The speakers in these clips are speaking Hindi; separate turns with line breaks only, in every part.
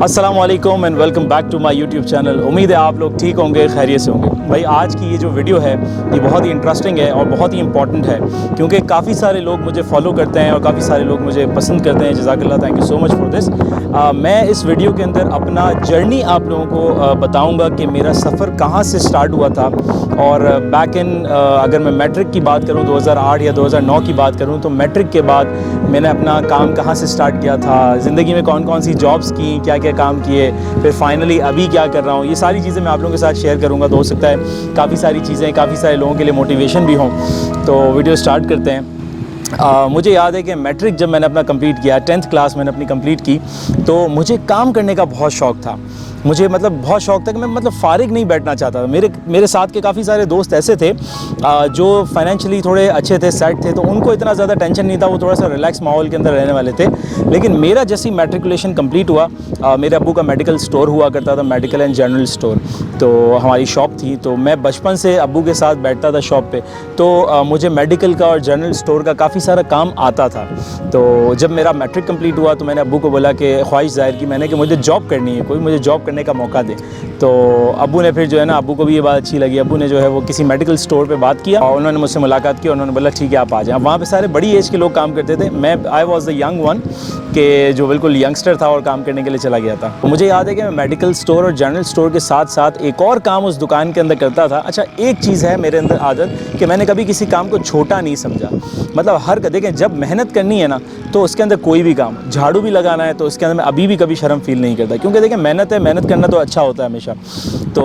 अस्सलाम वालेकुम and welcome back to my YouTube channel. उम्मीद है आप लोग ठीक होंगे, खैरियत से होंगे। भाई आज की ये जो वीडियो है ये बहुत ही इंटरेस्टिंग है और बहुत ही इंपॉर्टेंट है, क्योंकि काफ़ी सारे लोग मुझे फॉलो करते हैं और काफ़ी सारे लोग मुझे पसंद करते हैं। जज़ाकल्लाह, thank you so much for this. मैं इस वीडियो के अंदर अपना जर्नी आप लोगों को बताऊँगा कि मेरा सफ़र कहाँ से स्टार्ट हुआ था। और बैक इन अगर मैं मैट्रिक की बात करूँ 2008 या 2009 की बात करूँ, तो मैट्रिक के बाद मैंने अपना काम कहाँ से स्टार्ट किया था, ज़िंदगी में कौन कौन सी जॉब्स की, क्या क्या काम किए, फिर फाइनली अभी क्या कर रहा हूँ, ये सारी चीज़ें मैं आप लोगों के साथ शेयर करूँगा। तो हो सकता है काफ़ी सारी चीज़ें काफ़ी सारे लोगों के लिए मोटिवेशन भी हों। तो वीडियो स्टार्ट करते हैं। मुझे याद है कि मैट्रिक जब मैंने अपना कंप्लीट किया, 10th क्लास मैंने अपनी कंप्लीट की, तो मुझे काम करने का बहुत शौक़ था। मुझे बहुत शौक़ था कि मैं फ़ारिग नहीं बैठना चाहता था। मेरे साथ के काफ़ी सारे दोस्त ऐसे थे जो फाइनेंशियली थोड़े अच्छे थे, सेट थे, तो उनको इतना ज़्यादा टेंशन नहीं था, वो थोड़ा सा रिलैक्स माहौल के अंदर रहने वाले थे। लेकिन मेरा जैसे ही मैट्रिकुलेशन कंप्लीट हुआ, मेरे अब्बू का मेडिकल स्टोर हुआ करता था, मेडिकल एंड जनरल स्टोर, तो हमारी शॉप थी। तो मैं बचपन से अब्बू के साथ बैठता था शॉप पे, तो मुझे मेडिकल का और जनरल स्टोर का काफ़ी सारा काम आता था। तो जब मेरा मैट्रिक कंप्लीट हुआ तो मैंने अब्बू को बोला कि ख्वाहिश ज़ाहिर की मैंने कि मुझे जॉब करनी है, कोई मुझे जॉब करने का मौका दे। तो अब्बू ने फिर जो है ना, अब्बू को भी ये बात अच्छी लगी। अब्बू ने जो है वो किसी मेडिकल स्टोर पे बात किया और उन्होंने मुझसे मुलाकात की और उन्होंने बोला ठीक है आप आ जाएं। वहाँ पे सारे बड़ी एज के लोग काम करते थे, मैं I was the young one कि जो बिल्कुल यंगस्टर था और काम करने के लिए चला गया था। तो मुझे याद है कि मैं मेडिकल स्टोर और जनरल स्टोर के साथ साथ एक और काम उस दुकान के अंदर करता था। अच्छा, एक चीज़ है मेरे अंदर आदत कि मैंने कभी किसी काम को छोटा नहीं समझा। मतलब देखें, जब मेहनत करनी है ना तो उसके अंदर कोई भी काम, झाड़ू भी लगाना है तो उसके अंदर मैं अभी भी कभी शर्म फील नहीं करता, क्योंकि देखें मेहनत है, मेहनत करना तो अच्छा होता है हमेशा। तो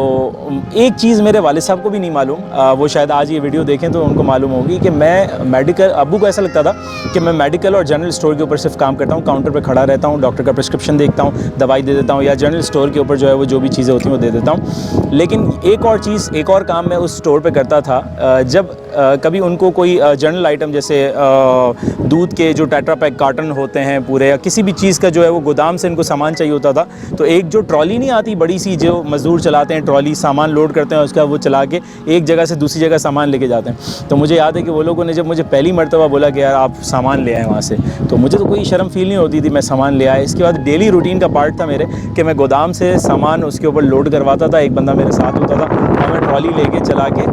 एक चीज़ मेरे वालिद साहब को भी नहीं मालूम, वो शायद आज ये वीडियो देखें तो उनको मालूम होगी कि मैं मेडिकल, अब्बू को ऐसा लगता था कि मैं मेडिकल और जनरल स्टोर के ऊपर सिर्फ काम करता हूँ, काउंटर पर खड़ा रहता हूँ, डॉक्टर का प्रिस्क्रिप्शन देखता हूँ, दवाई दे देता हूँ, या जनरल स्टोर के ऊपर जो है वो जो भी चीज़ें होती हैं वो दे देता हूँ। लेकिन एक और काम मैं उस स्टोर पे करता था। जब कभी उनको कोई जनरल आइटम जैसे दूध के जो टेट्रा पैक कार्टन होते हैं पूरे, या किसी भी चीज़ का जो है वो गोदाम से इनको सामान चाहिए होता था, तो एक जो ट्रॉली नहीं आती बड़ी सी, जो मज़दूर चलाते हैं, ट्रॉली सामान लोड करते हैं उसका, वो चला के एक जगह से दूसरी जगह सामान लेके जाते हैं। तो मुझे याद है कि वो लोगों ने जब मुझे पहली मरतबा बोला कि यार आप सामान ले आए वहाँ से, तो मुझे तो कोई शर्म फील नहीं होती थी, मैं सामान ले आया। इसके बाद डेली रूटीन का पार्ट था मेरे कि मैं गोदाम से सामान उसके ऊपर लोड करवाता था, एक बंदा मेरे साथ होता था और मैं ट्रॉली लेके चला के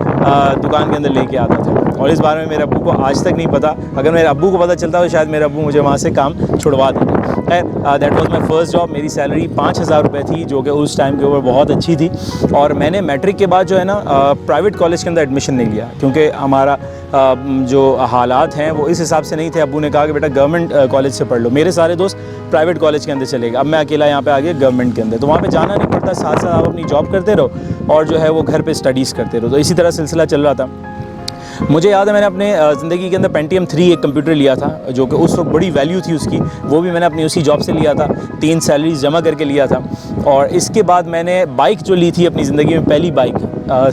दुकान के अंदर लेके आता था। और इस बारे में मेरे अब्बू को आज तक नहीं पता। अगर मेरे अब्बू को पता चलता तो शायद मेरे अब्बू मुझे वहाँ से काम छुड़वा देते। That was my first job. मेरी सैलरी 5000 रुपये थी, जो कि उस टाइम के ऊपर बहुत अच्छी थी। और मैंने मैट्रिक के बाद जो है ना प्राइवेट कॉलेज के अंदर एडमिशन नहीं लिया, क्योंकि हमारा जो हालात हैं वो इस हिसाब से नहीं थे। अब्बू ने कहा कि बेटा गवर्नमेंट कॉलेज से पढ़ लो। मेरे सारे दोस्त प्राइवेट कॉलेज के अंदर चले गए, अब मैं अकेला यहाँ पे आ गया गवर्नमेंट के अंदर। तो वहाँ पे जाना नहीं पड़ता, साथ साथ आप अपनी जॉब करते रहो और जो है वो घर पे स्टडीज़ करते रहो। तो इसी तरह सिलसिला चल रहा था। मुझे याद है मैंने अपने ज़िंदगी के अंदर पेंटियम 3 एक कंप्यूटर लिया था, जो कि उस वक्त बड़ी वैल्यू थी उसकी। वो भी मैंने अपनी उसी जॉब से लिया था, 3 सैलरीज जमा करके लिया था। और इसके बाद मैंने बाइक जो ली थी अपनी ज़िंदगी में, पहली बाइक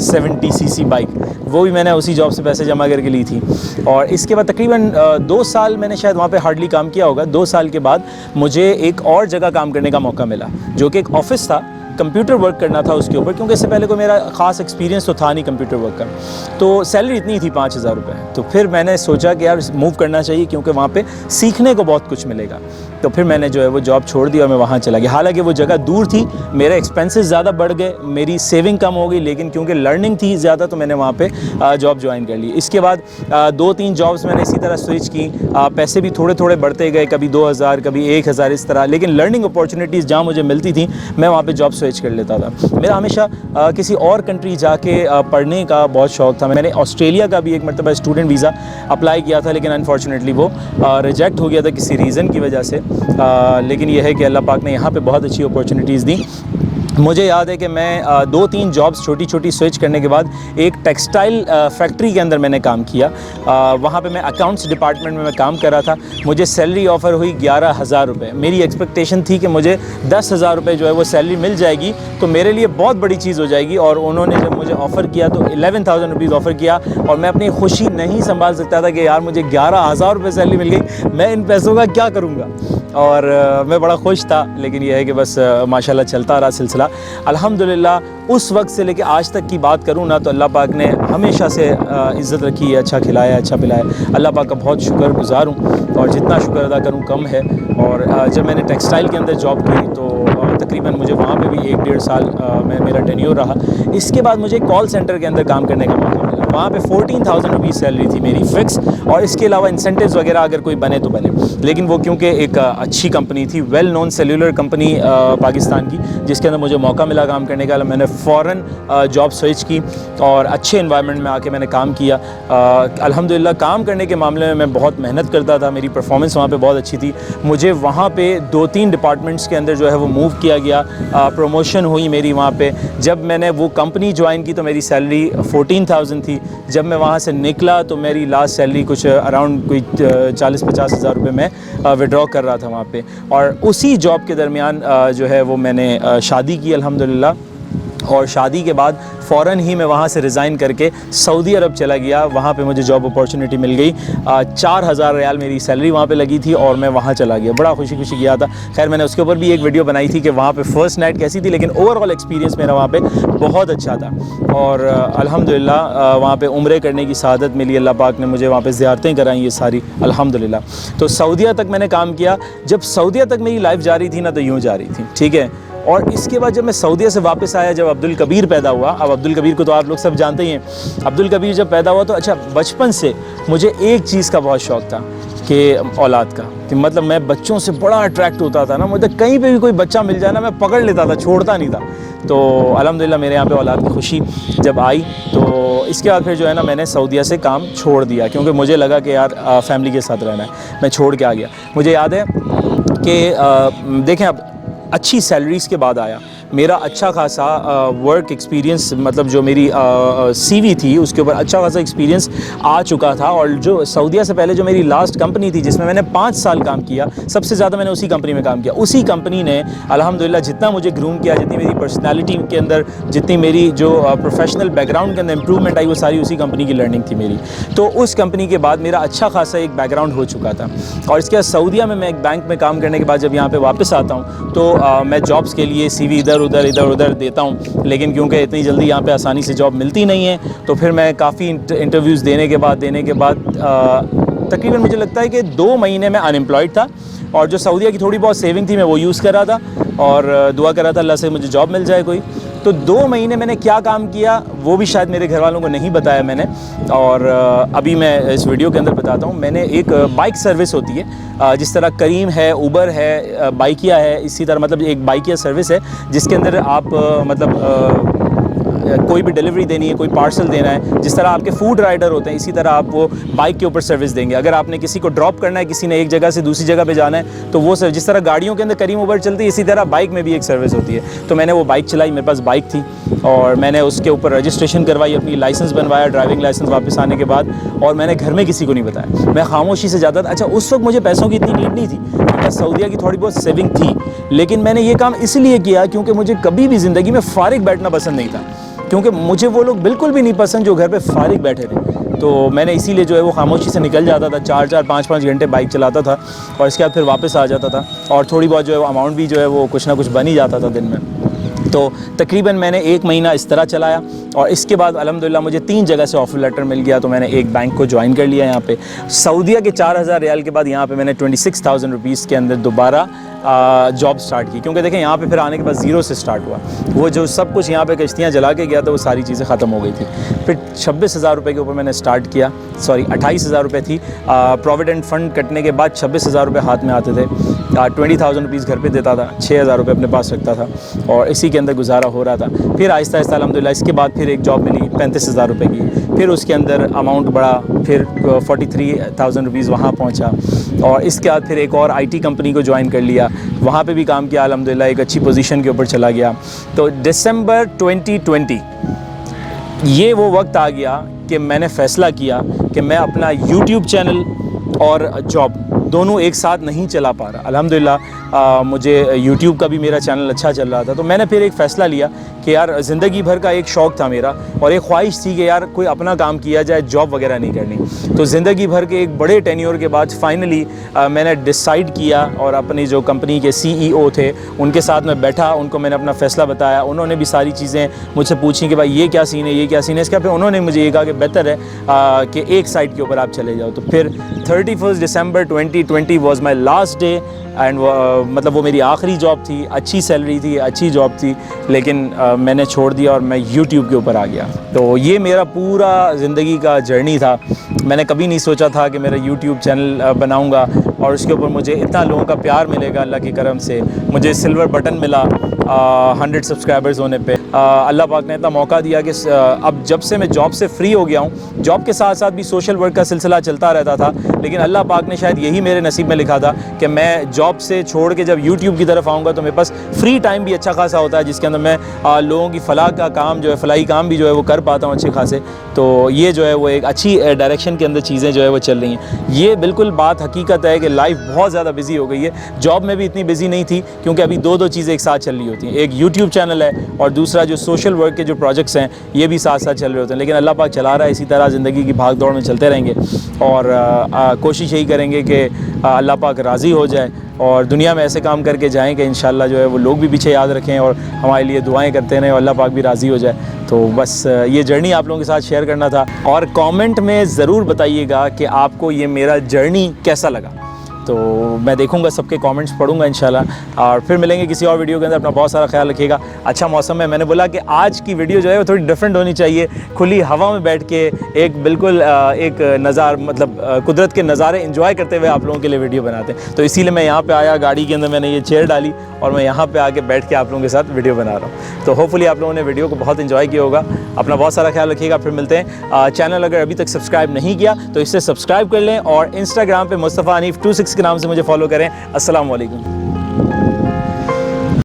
70 cc बाइक, वो भी मैंने उसी जॉब से पैसे जमा करके ली थी। और इसके बाद तकरीबन 2 साल मैंने शायद वहाँ पे हार्डली काम किया होगा। 2 साल के बाद मुझे एक और जगह काम करने का मौका मिला, जो कि एक ऑफ़िस था, कंप्यूटर वर्क करना था उसके ऊपर, क्योंकि इससे पहले कोई मेरा ख़ास एक्सपीरियंस तो था नहीं कंप्यूटर वर्क का। तो सैलरी इतनी थी 5000 रुपये। तो फिर मैंने सोचा कि यार मूव करना चाहिए, क्योंकि वहाँ पे सीखने को बहुत कुछ मिलेगा। तो फिर मैंने जो है वो जॉब छोड़ दी और मैं वहाँ चला गया। हालांकि वो जगह दूर थी, मेरे एक्सपेंसेस ज़्यादा बढ़ गए, मेरी सेविंग कम हो गई, लेकिन क्योंकि लर्निंग थी ज़्यादा तो मैंने वहाँ पे जॉब ज्वाइन कर ली। इसके बाद 2-3 जॉब्स मैंने इसी तरह स्विच की। पैसे भी थोड़े थोड़े बढ़ते गए, कभी 2000 कभी 1000 इस तरह, लेकिन लर्निंग अपॉर्चुनिटीज़ जहाँ मुझे मिलती थी मैं वहाँ पर जॉब स्विच कर लेता था। मेरा हमेशा किसी और कंट्री जाके पढ़ने का बहुत शौक़ था। मैंने ऑस्ट्रेलिया का भी एक मरतबा स्टूडेंट वीज़ा अप्लाई किया था, लेकिन अनफॉर्चुनेटली वो रिजेक्ट हो गया था किसी रीज़न की वजह से। लेकिन यह है कि अल्लाह पाक ने यहाँ पे बहुत अच्छी अपॉर्चुनिटीज़ दी। मुझे याद है कि मैं 2-3 जॉब्स छोटी छोटी स्विच करने के बाद एक टेक्सटाइल फैक्ट्री के अंदर मैंने काम किया। वहाँ पे मैं अकाउंट्स डिपार्टमेंट में मैं काम कर रहा था। मुझे सैलरी ऑफ़र हुई 11000 रुपये। मेरी एक्सपेक्टेशन थी कि मुझे 10,000 रुपये जो है वो सैलरी मिल जाएगी तो मेरे लिए बहुत बड़ी चीज़ हो जाएगी। और उन्होंने जब मुझे ऑफ़र किया तो 11,000 रुपीज़ ऑफ़र किया, और मैं अपनी खुशी नहीं संभाल सकता था कि यार मुझे 11,000 रुपये सैलरी मिल गई, मैं इन पैसों का क्या करूँगा। और मैं बड़ा खुश था। लेकिन यह है कि बस माशाल्लाह चलता रहा सिलसिला। अल्हम्दुलिल्लाह उस वक्त से लेके आज तक की बात करूँ ना तो अल्लाह पाक ने हमेशा से इज़्ज़त रखी है, अच्छा खिलाया, अच्छा पिलाया। अल्लाह पाक का बहुत शुक्रगुज़ार हूँ और जितना शुक्र अदा करूँ कम है। और जब मैंने टेक्सटाइल के अंदर जॉब की तो तकरीबन मुझे वहाँ पे भी 1-1.5 साल मैं मेरा टेन्योर रहा। इसके बाद मुझे कॉल सेंटर के अंदर काम करने का मौका मिला। वहाँ पे 14,000 रुपीज़ सैलरी थी मेरी फ़िक्स, और इसके अलावा इंसेंटिव्स वगैरह अगर कोई बने तो बने। लेकिन वो क्योंकि एक अच्छी कंपनी थी, well known cellular company Pakistan की, जिसके अंदर मुझे मौका मिला काम करने का, मैंने फ़ौरन जॉब स्विच की और अच्छे इन्वायरमेंट में आके मैंने काम किया। अल्हम्दुलिल्लाह काम करने के मामले में मैं बहुत मेहनत करता था, मेरी परफॉर्मेंस वहाँ पे बहुत अच्छी थी। मुझे वहाँ पे 2-3 डिपार्टमेंट्स के अंदर जो है वो मूव किया गया, प्रमोशन हुई मेरी वहाँ पे। जब मैंने वो कंपनी ज्वाइन की तो मेरी सैलरी 14,000 थी। जब मैं वहाँ से निकला तो मेरी लास्ट सैलरी कुछ अराउंड कोई 40-50 हज़ार रुपये मैं विड्रॉ कर रहा था वहाँ पे। और उसी जॉब के दरमियान जो है वो मैंने शादी की अल्हम्दुलिल्लाह, और शादी के बाद फ़ौरन ही मैं वहाँ से रिज़ाइन करके सऊदी अरब चला गया। वहाँ पे मुझे जॉब अपॉर्चुनिटी मिल गई। 4,000 रियाल मेरी सैलरी वहाँ पे लगी थी और मैं वहाँ चला गया, बड़ा खुशी खुशी गया था। खैर मैंने उसके ऊपर भी एक वीडियो बनाई थी कि वहाँ पे फ़र्स्ट नाइट कैसी थी, लेकिन ओवरऑल एक्सपीरियंस मेरा वहाँ पे बहुत अच्छा था। और अल्हम्दुलिल्लाह वहाँ पे उम्रे करने की सआदत मिली, अल्लाह पाक ने मुझे वहाँ पे ज़ियारतें कराई ये सारी अल्हम्दुलिल्लाह। तो सऊदीया तक मैंने काम किया। जब सऊदीया तक मेरी लाइफ जा रही थी ना, तो यूँ जा रही थी, ठीक है। और इसके बाद जब मैं सऊदीया से वापस आया, जब अब्दुल कबीर पैदा हुआ, अब अब्दुल कबीर को तो आप लोग सब जानते ही हैं। अब्दुल कबीर जब पैदा हुआ तो अच्छा, बचपन से मुझे एक चीज़ का बहुत शौक़ था कि औलाद का, कि मतलब मैं बच्चों से बड़ा अट्रैक्ट होता था ना, मुझे कहीं पे भी कोई बच्चा मिल जाए ना, मैं पकड़ लेता था, छोड़ता नहीं था। तो अल्हम्दुलिल्लाह मेरे यहाँ पे औलाद की खुशी जब आई तो इसके बाद फिर जो है ना, मैंने सऊदीया से काम छोड़ दिया, क्योंकि मुझे लगा कि यार फैमिली के साथ रहना है। मैं छोड़ के आ गया। मुझे याद है कि देखें, अब अच्छी सैलरीज़ के बाद आया मेरा अच्छा खासा वर्क एक्सपीरियंस, मतलब जो मेरी सीवी थी उसके ऊपर अच्छा खासा एक्सपीरियंस आ चुका था। और जो सऊदीया से पहले जो मेरी लास्ट कंपनी थी जिसमें मैंने 5 साल काम किया, सबसे ज़्यादा मैंने उसी कंपनी में काम किया। उसी कंपनी ने अल्हम्दुलिल्लाह जितना मुझे ग्रूम किया, जितनी मेरी पर्सनैलिटी के अंदर, जितनी मेरी जो प्रोफेशनल बैकग्राउंड के अंदर इंप्रूवमेंट आई, वो सारी उसी कंपनी की लर्निंग थी मेरी। तो उस कंपनी के बाद मेरा अच्छा खासा एक बैकग्राउंड हो चुका था। और इसके बाद सऊदीया में मैं एक बैंक में काम करने के बाद जब यहाँ पर वापस आता हूँ तो मैं जॉब्स के लिए CV इधर उधर देता हूँ, लेकिन क्योंकि इतनी जल्दी यहाँ पे आसानी से जॉब मिलती नहीं है, तो फिर मैं काफ़ी इंटरव्यूज़ देने के बाद तकरीबन मुझे लगता है कि 2 महीने में अनएम्प्लॉयड था। और जो सऊदीया की थोड़ी बहुत सेविंग थी मैं वो यूज़ कर रहा था और दुआ कर रहा था अल्लाह से मुझे जॉब मिल जाए कोई। तो 2 महीने मैंने क्या काम किया वो भी शायद मेरे घर वालों को नहीं बताया मैंने, और अभी मैं इस वीडियो के अंदर बताता हूँ। मैंने एक बाइक सर्विस होती है, जिस तरह करीम है, उबर है, बाइकिया है, इसी तरह मतलब एक बाइकिया सर्विस है जिसके अंदर आप कोई भी डिलीवरी देनी है, कोई पार्सल देना है, जिस तरह आपके फूड राइडर होते हैं इसी तरह आप वो बाइक के ऊपर सर्विस देंगे। अगर आपने किसी को ड्रॉप करना है, किसी ने एक जगह से दूसरी जगह पे जाना है, तो वो जिस तरह गाड़ियों के अंदर करीम उबर चलती है, इसी तरह बाइक में भी एक सर्विस होती है। तो मैंने वो बाइक चलाई, मेरे पास बाइक थी और मैंने उसके ऊपर रजिस्ट्रेशन करवाई, अपनी लाइसेंस बनवाया, ड्राइविंग लाइसेंस वापस आने के बाद, और मैंने घर में किसी को नहीं बताया, मैं खामोशी से जाता था। अच्छा, उस वक्त मुझे पैसों की इतनी नीड नहीं थी, मेरे सऊदीया की थोड़ी बहुत सेविंग थी, लेकिन मैंने ये काम इसलिए किया क्योंकि मुझे कभी भी ज़िंदगी में फ़ारिग बैठना पसंद नहीं था, क्योंकि मुझे वो लोग बिल्कुल भी नहीं पसंद जो घर पे फ़ारिग बैठे थे। तो मैंने इसीलिए जो है वो खामोशी से निकल जाता था, 4-4, 5-5 घंटे बाइक चलाता था और इसके बाद फिर वापस आ जाता था, और थोड़ी बहुत जो है वो अमाउंट भी जो है वो कुछ ना कुछ बन ही जाता था दिन में। तो तकरीबन मैंने 1 महीना इस तरह चलाया और इसके बाद अल्हम्दुलिल्लाह मुझे 3 जगह से ऑफ़र लेटर मिल गया, तो मैंने एक बैंक को ज्वाइन कर लिया यहाँ पे। सऊदीया के 4,000 रियाल के बाद यहाँ पे मैंने 26,000 रुपीज़ के अंदर दोबारा जॉब स्टार्ट की, क्योंकि देखें यहाँ पे फिर आने के बाद ज़ीरो से स्टार्ट हुआ। वो जो सब कुछ यहाँ पे कश्तियाँ जला के गया था वो सारी चीज़ें ख़त्म हो गई थी। फिर 26,000 रुपये के ऊपर मैंने स्टार्ट किया, सॉरी 28,000 रुपये थी। प्रोविडेंट फ़ंड कटने के बाद 26,000 रुपये हाथ में आते थे। 20,000 रुपीज़ घर पे देता था, 6,000 रुपये अपने पास रखता था और इसी के अंदर गुजारा हो रहा था। फिर आहिस्ता आहिस्ता अल्हम्दुलिल्लाह इसके बाद फिर एक जॉब मिली 35,000 रुपये की, फिर उसके अंदर अमाउंट बढ़ा, फिर 43,000 रुपीज़ वहाँ पहुँचा, और इसके बाद फिर एक और IT कंपनी को ज्वाइन कर लिया, वहाँ पे भी काम किया, अल्हम्दुलिल्लाह एक अच्छी पोजीशन के ऊपर चला गया। तो दिसंबर 2020 ये वो वक्त आ गया कि मैंने फ़ैसला किया कि मैं अपना YouTube चैनल और जॉब दोनों एक साथ नहीं चला पा रहा। अल्हम्दुलिल्लाह मुझे YouTube का भी मेरा चैनल अच्छा चल रहा था, तो मैंने फिर एक फ़ैसला लिया कि यार ज़िंदगी भर का एक शौक़ था मेरा और एक ख्वाहिश थी कि यार कोई अपना काम किया जाए, जॉब वगैरह नहीं करनी। तो ज़िंदगी भर के एक बड़े टेन्योर के बाद फाइनली मैंने डिसाइड किया और अपनी जो कंपनी के CEO थे उनके साथ मैं बैठा, उनको मैंने अपना फ़ैसला बताया, उन्होंने भी सारी चीज़ें मुझसे पूछी कि भाई ये क्या सीन है, ये क्या सीन है। इसका फिर उन्होंने मुझे ये कहा कि बेहतर है कि एक साइड के ऊपर आप चले जाओ। तो फिर 31 दिसंबर 2020 was my last day and मतलब वो मेरी आखिरी जॉब थी, अच्छी सैलरी थी, अच्छी जॉब थी, लेकिन मैंने छोड़ दिया और मैं यूट्यूब के ऊपर आ गया। तो ये मेरा पूरा ज़िंदगी का जर्नी था। मैंने कभी नहीं सोचा था कि मेरा यूट्यूब चैनल बनाऊंगा और उसके ऊपर मुझे इतना लोगों का प्यार मिलेगा। अल्लाह की करम से मुझे सिल्वर बटन मिला 100 सब्सक्राइबर्स होने पे। अल्लाह पाक ने इतना मौका दिया कि अब जब से मैं जॉब से फ्री हो गया हूँ, जॉब के साथ साथ भी सोशल वर्क का सिलसिला चलता रहता था, लेकिन अल्लाह पाक ने शायद यही मेरे नसीब में लिखा था कि मैं जॉब से छोड़ के जब यूट्यूब की तरफ आऊँगा तो मेरे पास फ्री टाइम भी अच्छा खासा होता है, जिसके अंदर मैं लोगों की फलाह का काम जो है, फलाही काम भी जो है वो कर पाता हूँ अच्छे खासे। तो ये जो है वो एक अच्छी डायरेक्शन के अंदर चीज़ें जो है वो चल रही हैं। ये बिल्कुल बात हकीकत है कि लाइफ बहुत ज़्यादा बिजी हो गई है। जॉब में भी इतनी बिजी नहीं थी, क्योंकि अभी दो चीज़ें एक साथ चल रही होती हैं। एक यूट्यूब चैनल है और दूसरा जो सोशल वर्क के जो प्रोजेक्ट्स हैं ये भी साथ साथ चल रहे होते हैं। लेकिन अल्लाह पाक चला रहा है, इसी तरह ज़िंदगी की भाग दौड़ में चलते रहेंगे और कोशिश यही करेंगे कि अल्लाह पाक राज़ी हो जाए और दुनिया में ऐसे काम करके जाएं कि इंशाल्लाह जो है वो लोग भी पीछे याद रखें और हमारे लिए दुआएं करते रहें और अल्लाह पाक भी राज़ी हो जाए। तो बस ये जर्नी आप लोगों के साथ शेयर करना था। और कमेंट में ज़रूर बताइएगा कि आपको ये मेरा जर्नी कैसा लगा। तो मैं देखूंगा, सबके कमेंट्स पढ़ूंगा इंशाल्लाह। और फिर मिलेंगे किसी और वीडियो के अंदर। अपना बहुत सारा ख्याल रखिएगा। अच्छा मौसम है, मैंने बोला कि आज की वीडियो जो है वो थोड़ी डिफरेंट होनी चाहिए। खुली हवा में बैठ के एक बिल्कुल एक कुदरत के नज़ारे इंजॉय करते हुए आप लोगों के लिए वीडियो बनाते हैं। तो इसीलिए मैं यहाँ पर आया, गाड़ी के अंदर मैंने ये चेयर डाली और मैं यहाँ पर आके बैठ के आप लोगों के साथ वीडियो बना रहा हूँ। तो होपफुली आप लोगों ने वीडियो को बहुत इंजॉय किया होगा। अपना बहुत सारा ख्याल रखिएगा। फिर मिलते हैं। चैनल अगर अभी तक सब्सक्राइब नहीं किया तो इसे सब्सक्राइब कर लें और इंस्टाग्राम पे मुस्तफ़ा हनीफ 26 के नाम से मुझे फॉलो करें। अस्सलाम वालेकुम।